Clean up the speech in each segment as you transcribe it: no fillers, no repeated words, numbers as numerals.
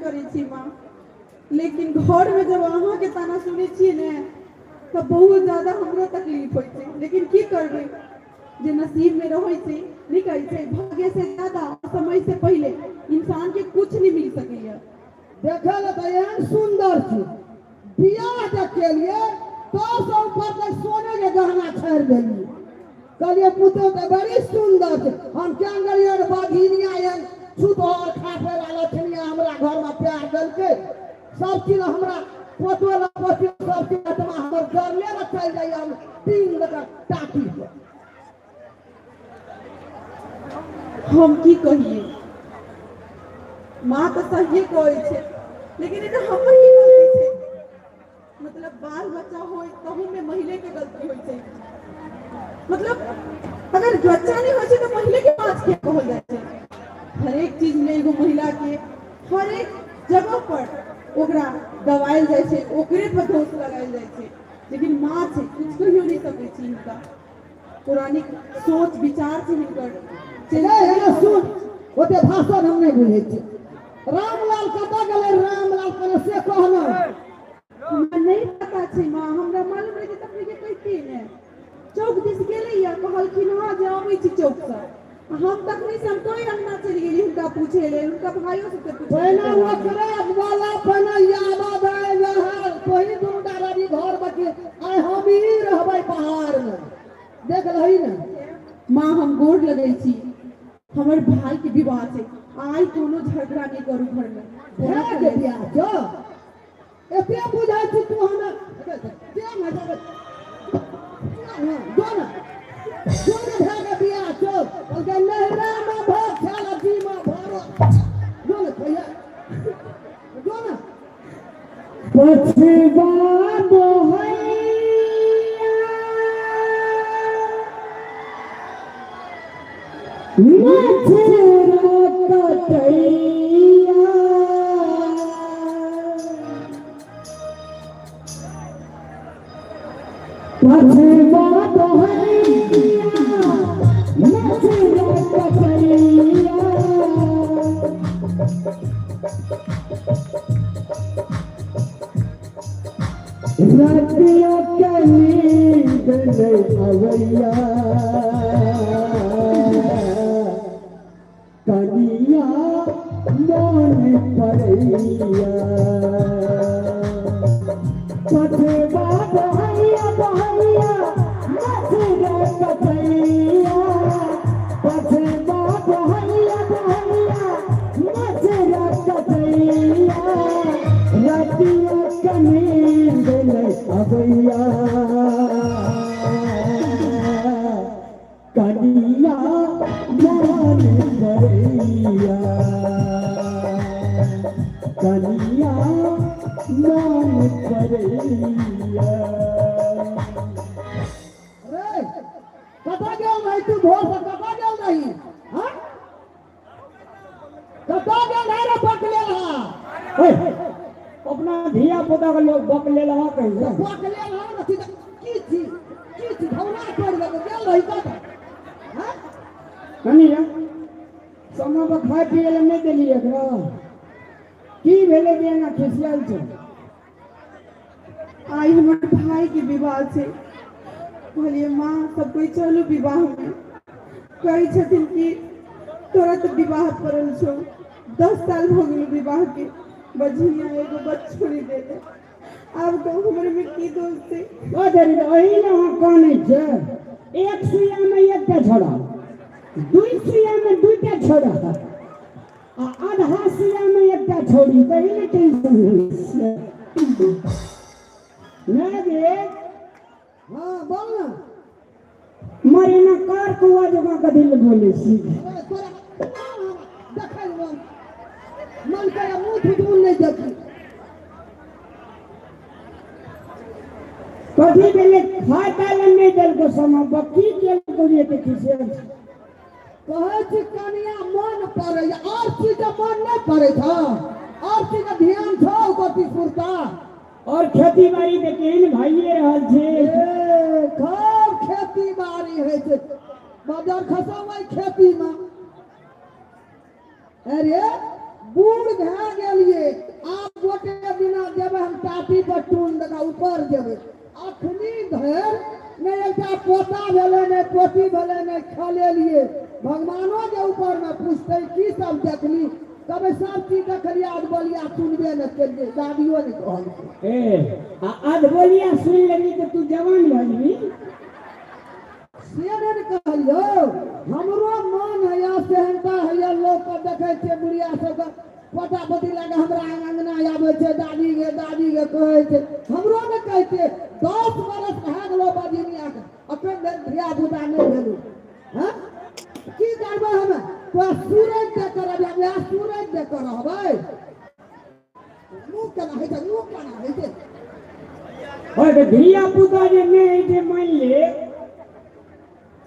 करी छी माँ, लेकिन घर में जब अहाँ के ताना सुने छी ने तब बहुत ज्यादा हमरो तकलीफ होय छै। लेकिन की करबै, जे नसीब में रहै छै नहीं कहै छै, भाग्य से ज्यादा समय से पहले इंसान के कुछ नहीं मिल सकैया। देखे ले तो एहन सुंदर छी, बियाह जे केलिए तो सब ऊपर तक सोने के गहना छाड़ देलिए। कहलिए पुतो तो बड़ी सुंदर छै, हम क्या करिए रे बाधिनिया एहन छुतोर खाफे वाला छनिया हमरा घर में प्यार देलके, सब चीज हमरा पोतो ला पोती सब चीज आत्मा हमर जरले न चल जाइए। हम तीन लगा टाटी पे हम की कहिए, माँ तो सही कहै छै, लेकिन एना हमर की गलती छै? मतलब बाल बच्चा होय तहू में महिले के गलती होय छै। मतलब अगर बच्चा नहीं हो तो महिले के पास क्या कहल जाए छै? हर एक चीज में एगो महिला के हर एक जगह पर ओकरा दबायल जाए छै, ओकरे पर दोष लगायल जाए छै। लेकिन माँ छै, कुछ कहियो नहीं सकै छी हिनका। पौराणिक सोच विचार से हिनकर सुन ओते भाषण हम नहीं बुझे छी। रामलाल कतऽ गेलै? रामलाल कने से कहना हमरा नहीं पता छै माँ, हमरा मालूम रहे तब के कहती ने। चौक दिस गेलै या कहलखिन हाँ जे आबै छी चौक से, हम तखनी से हम तोय अंगना चलि गेली हुनका पूछे ले, हुनका भाइयों से पूछे पहिना ओकरे वाला पहिना याद आए रहा। कोई दुर्गा रानी घर बचे आए हम ही रहबै पहाड़ में, देख रही ना। माँ हम गोड़ लगै छी, हमर भाई के विवाह छै, आई कोनो झगड़ा नहीं करू घर में। भए के बियाह छौ, एते बुझाइ छी तू हमरा के मजा दोन भए के बियाह छौ। कहलकै नहरा में भोग खाल अथी में भरो दोन भैया दोन पछवा दोहैया मछरा कटैया पछवा दोहैया मछरा कटैया रतिया के नींद नहीं अवैया कनिया मन पड़ैया पछवा बहैया बहैया मछरा कटैया पछवा बहैया बहैया मछरा कटैया रतिया के नींद नहीं अवैया कनिया मन पड़ैया कनिया मन पड़ैया। अरे कता गेल नहीं तू भोर से कता गेल नहीं? हाँ कता गेल नहीं रे बकले रहा? अपना धिया पुता के लोग बकले रहा कैसे? बकले रहा ना सीधा की घोड़ा छोड़ दे गेल रही कता? हाँ कनिया समय पर खाए पिए ले नहीं देली एकरा की भेले के ना खिसियाल छै? आई हमारे भाई के विवाह छै, कहलिए माँ सब कोई चलू विवाह में। कहे छथिन कि तोरा तो विवाह पड़ल छो, 10 साल हो गए विवाह के, बझिया एगो बच छोड़ी दे दे। आब कहू हमरे में की दोष छै? ओ देरी ओही ना हम काने छै, एक सुइया में एकटा छोड़ा, दुई सुइया में दुईटा छोड़ा आ आधा सुइया में एकटा छोड़ी, कहीं ना टेंशन नहीं रे। हाँ बोल ना मारे ना कार कुआ जगह का दिल बोले सी देखल मन का मुंह फुटून नहीं देखी कभी बेले खाए काले नहीं दल को समय बकी के को ये के खिसे कहे छी कनिया मन पड़े और चीज का मन नहीं पड़े था, और चीज का ध्यान था गति पुरता और खेती बाड़ी देखे भाइये रहल छे। खूब खेती बाड़ी है छे, बाजार खसावै खेती में। अरे बूढ़ भए गेलिए सब देखली कभी सब चीज देखली आज बोलिया सुनबे न केलिए दादियो ने कहल ए आज बोलिया सुन लेली तो तू जवान भइली से ने कहलियो हमरो मन है या सेहनता है या लोग को देखे छे बुढ़िया सब पोता-पोती लगे हमरा अंगना आवे छे दादी के कहे छे हमरो ने कहै छे 10 बरस भए गेलो बजिनिया के अखन धिया पुता नहीं भेलू हां की करबे हम तो सूरज दे कर अब या सूरज दे कर रहबै मुंह केना है छे और धिया पुता जे मान ले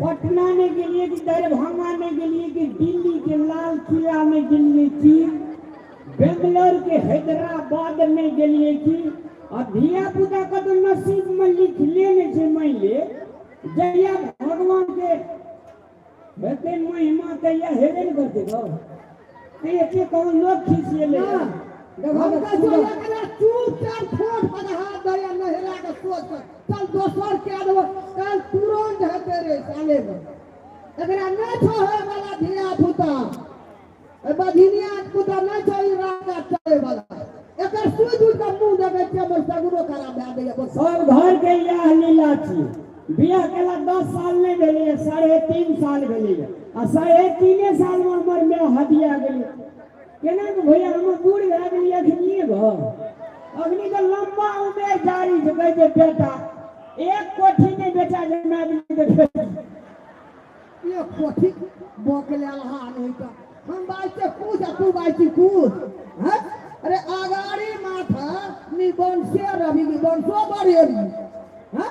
पटना में गेलिए कि दरभंगा में गेलिए कि दिल्ली के लाल किला में गेलिए कि बेंगलोर के हैदराबाद में गेलिए कि धिया पुता का तो नसीब में लिख लेने से मान ले जहिया भगवान के हेते महिमा तैया हेबे न करते गो ते कौन लोग खींच ले हम का जो एकरा चुपचाप ठोठ पर हाथ दया नहरा के सोच चल दोसर के देबो कल तुरंत हेते रे साले में एकरा न छोहे वाला धिया पुता ए बधिनिया पुता न छोई राजा चले वाला एकर सुई दूर का मुंह देबे के हमर सगुनो खराब भए दैया सब घर के यह लीला छी बियाह केला 10 साल नहीं भेले 3.5 साल भेले आ 3.5 साल में हमर में हदिया गेली केना के भैया हम बूढ़ भए गेली अखनिए अग्नि का लंबा उम्र जारी छै कहै छै बेटा एक कोठी नहीं बेटा जमा दिली तो बेटा ये कोठी बोकले अलहा नहीं का हम बाइचे कूद तू बाइची कूद हैं अरे आगाड़ी माथा नी बनसे रवि की बनसो बड़ेरी हैं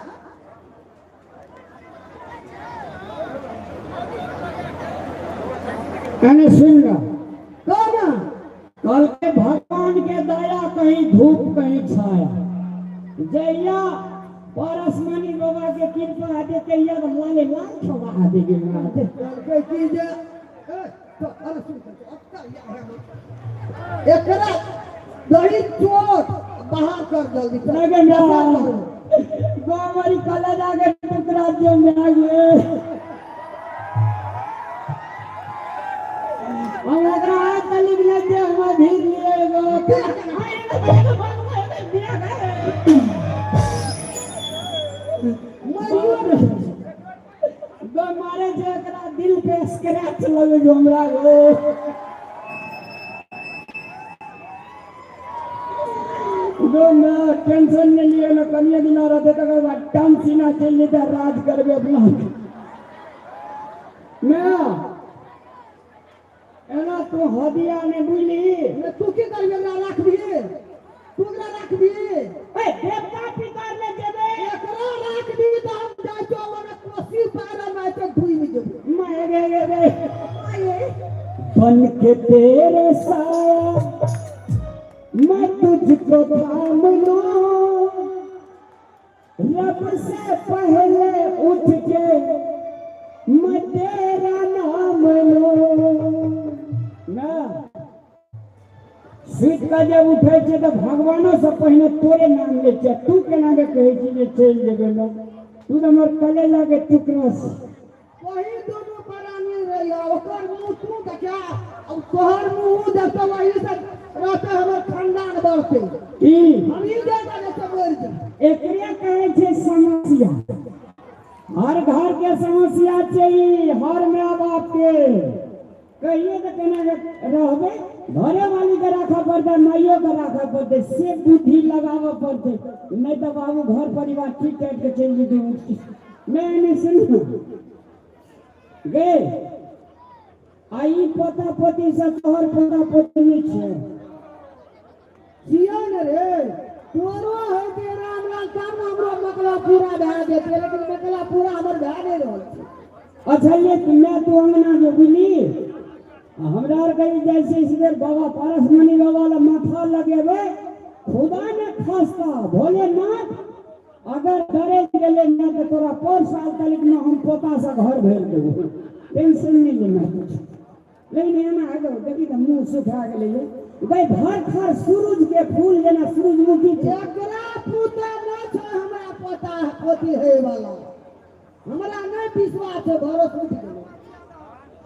कने सुन रहा कौन कल के भगवान के दया कहीं धूप कहीं छाया जैया परसमणि बाबा के कृपा हटे कहिया तो लाले लाल छवा हटे के माते कोई चीज तो अरे सुन एकरा दही चोट बाहर कर जल्दी लगे ना गोमरी कले जाके टुकड़ा दियो में आगे हम एकरा हाथ तली ले दे हम भीग लिए गो मारे जे एकरा दिल पे स्क्रैच लगे जो हमरा गो मैं टेंशन नहीं लिए ना कनिया दिन रहते तक बाद टम सीना चल लेता राज करबे अपना मैं एना तो हदिया ने बुली तू की करबे ना रख दिए तू ना रख दिए ए देवता पितर ने देबे एकरा रख दी तो हम जाय तो ओने कोसी पारा में तो धुई में जेबे मैं गे बन के तेरे साया मैं तुझको थाम लूं रब से पहले उठ के मैं तेरा नाम लूं ना सीट का जब उठे छे तो भगवानो से पहले तोरे नाम ले छे तू केना के कहे छी जे चल जेबे ना तू तो हमर कलेजा के टुकड़ा से वही दोनों परानी रहिया ओकर मुंह तू देखा अब तोहर मुंह देखतो वही से रहते हमर खानदान बढ़ते ई हम ई जगह ने समझ जा एकरे कहे छे समस्या हर घर के समस्या चाहिए हर माँ बाप के कहिए तो केना रहबे घरे वाली के रखा पड़ते माइयो के रखा पड़ते से बुद्धि लगाव पड़ते नहीं तो बाबू घर परिवार ठीक काट के चल जेते मैं नहीं सुन गे आई पोता पोती से तोहर पोता पोती नहीं छे जिया न रे तोरो है के राम लाल काम हमरो मकला पूरा भए देते लेकिन मकला पूरा हमर भए नहीं रहल छै अच्छा ये मैं तो अंगना जो बुली हमरा आर कहीं जैसे इसलिए बाबा परसमणि बाबा ला माथा लगेबे खुदा ने खास्ता भोलेनाथ अगर डरे गेले ना तो तोरा 5 साल तक में हम पोता से घर भेज देबो टेंशन नहीं लेना कुछ लेकिन एना आगे देखी तो मुंह सुखा गेले भाई भर खर सूरज के फूल जेना सूरजमुखी के एकरा पुता न छै हमरा पता पोती है वाला हमरा नहीं विश्वास है भरोसा उठ गेलो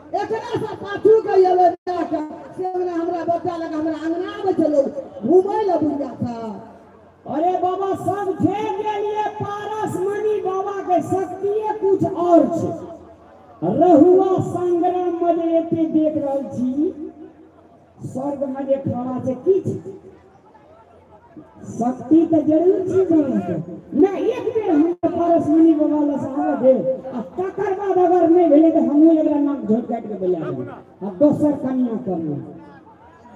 एकरा से पाछू के येले जाके से हमरा बच्चा लगा हमरा अंगना में चलो घूमे ले बुझा था। अरे बाबा सब थे के लिए पारस मणि बाबा के शक्ति कुछ और छे। रहुआ संग्राम में जे एते देख रहल छी स्वर्ग में जे खड़ा छे किछ शक्ति तो जरूर छी ना एक बेर हम पारस मणि बाबा ला सावा दे आ तकर बाद अगर नहीं भेले तो हमहू एकरा नाक झोट काट के बेला देब आ दोसर कन्या करना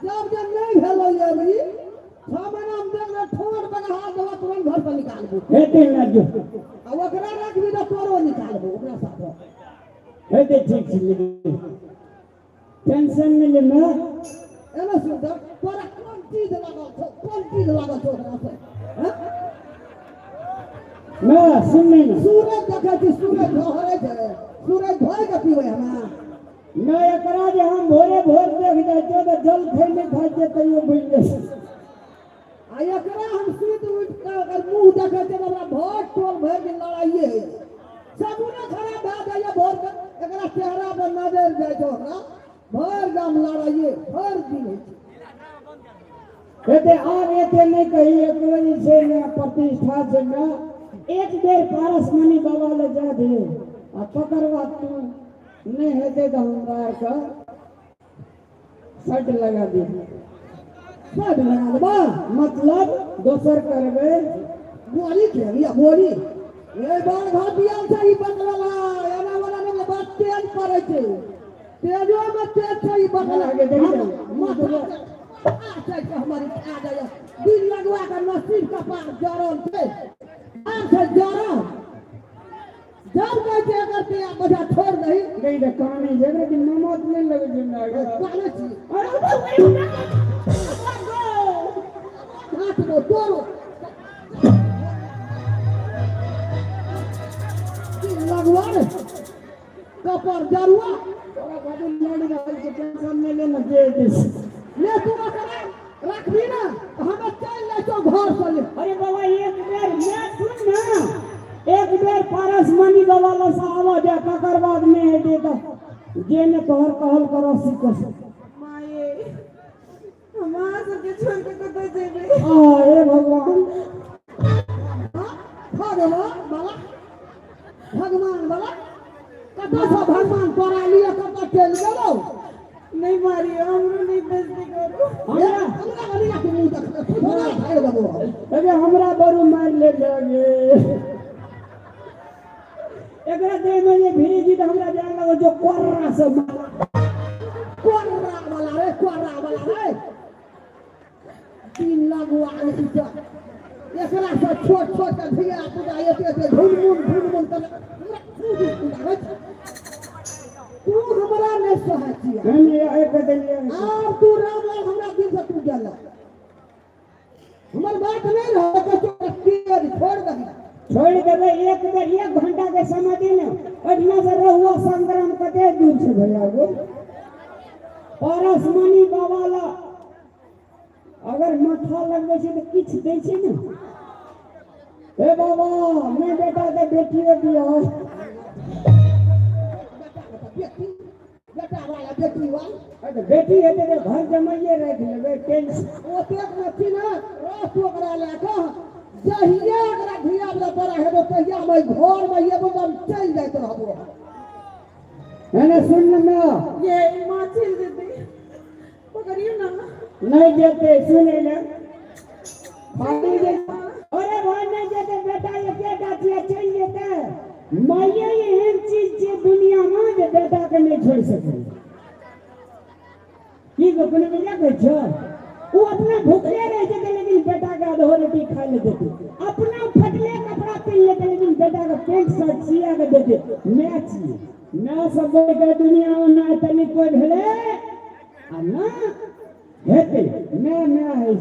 जब जब नहीं भेलो ये भी 6 महीना हम देख ले ठोर बना हाथ दवा तुरंत घर से निकालबो हेते ना जो आ ओकरा रख भी तो तोरो निकालबो ओकरा साथ हेते ठीक छी लेकिन टेंशन नहीं लेना एना सुंदर तोरा कौन चीज लागल छो ओकरा से हैं मैं सुनने ना सूरज देखे छी सूरज ढहरे छे सूरज ढह के पीवे हमरा मैं एकरा जे हम भोरे भोर देख जाय तो जल खैले खाय के तइयो बुझ जाय आ एकरा हम सुत उठ के अगर मुंह देखे छे हमरा भोर टोल भर दिन लड़ाइए है सबने खराब भए जाइए भोर के एकरा चेहरा पर नजर जाय छो हमरा भर गाम लड़ाइए हर दिन है हेते आब एते नहीं कही एकरो से ना प्रतिष्ठा से ना एक बेर पारस मणि बाबा ले जा दे आ तकर बाद तू नहीं हेते तो हमरा का शर्ट लगा दे सब लगा देबा मतलब दोसर करबे बोली के लिया बोली ए बार घर दिया से ही बदलला एना वाला ने बात तेज करे छे तेजो में तेज छै बदला आगे देख ले। हमारी आ जाए दिन लगवा के नसीब का पार जरल छे आ से जरल जब कहते अगर ते बजा छोड़ नहीं नहीं रे कहानी जगह की नमक नहीं लगे जिंदा पाले छी अरे हाथ में तोरो दिन लगवा रे कपर जरुआ तोरा बाबू लड़ रहल के टेंशन नहीं लेना दे दे ले तू करे रखबी ना हम चल ले तो घर से ले अरे बाबा एक बेर मैं सुन ना एक बेर पारस मणि बाबा ला सावा दे तकर बाद में है दे तो जे ने तोहर कहल करो सीखो माये हमारा सबके छोड़ के कतई जेबे हे भगवान भगवान वाला कतौ से भगवान तोरा लिए कतौ चल गेलो नहीं मारियो हमरो नहीं बेइज्जती करो हमरा गलिया के मुंह तक थोड़ा फाड़ देबो अरे हमरा बरू मार ले लगे एकरा दे में ये भिड़ी जी तो हमरा जान लगो जो कोर्रा से कोर्रा वाला रे तीन लगवा के सीधा एकरा से छोट छोट के धिया पुता एते घुन कर हमरा तू हमरा ने सहतिया हम ये एक बदलिए अब तू राम लाल हमरा दिल से तू गेला हमर बात नहीं रह के तो तेज छोड़ दही छोड़ देबे एक बेर 1 घंटा के समय दे ना बढ़िया से रहुआ संग्राम कते दूर से भैया गो पारस मणि बाबा ला अगर माथा लगबे छै तो किछ दै छै ना हे बाबा मैं बेटा के बेटी दिया बेटा वाला बेटी वाला अरे बेटी है तो घर जमाइए रख लेबे टेंशन ओ पेट में थी ना रात ओकरा लेके जहिया ओकरा धिया वाला बड़ा हेबो तहिया मैं घर में ये बदम चल जाइत रहबो मैंने सुन ना ये माँ छील देती पकड़ियो ना नहीं देते सुने ले फाड़ी दे अरे भाई नहीं देते बेटा ये क्या डाटिया चल जेते माये एहन चीज जे दुनिया में जे बेटा के नहीं छोड़ सके की गोपन में क्या कह छ वो अपना भूखले रह जेते लेकिन बेटा के आधो रोटी खा लेते अपना फटले कपड़ा पहन लेते लेकिन बेटा का पैंट शर्ट सिया के देते मैं सब के दुनिया में ना तनी कोई भेले आ ना हेते मैं है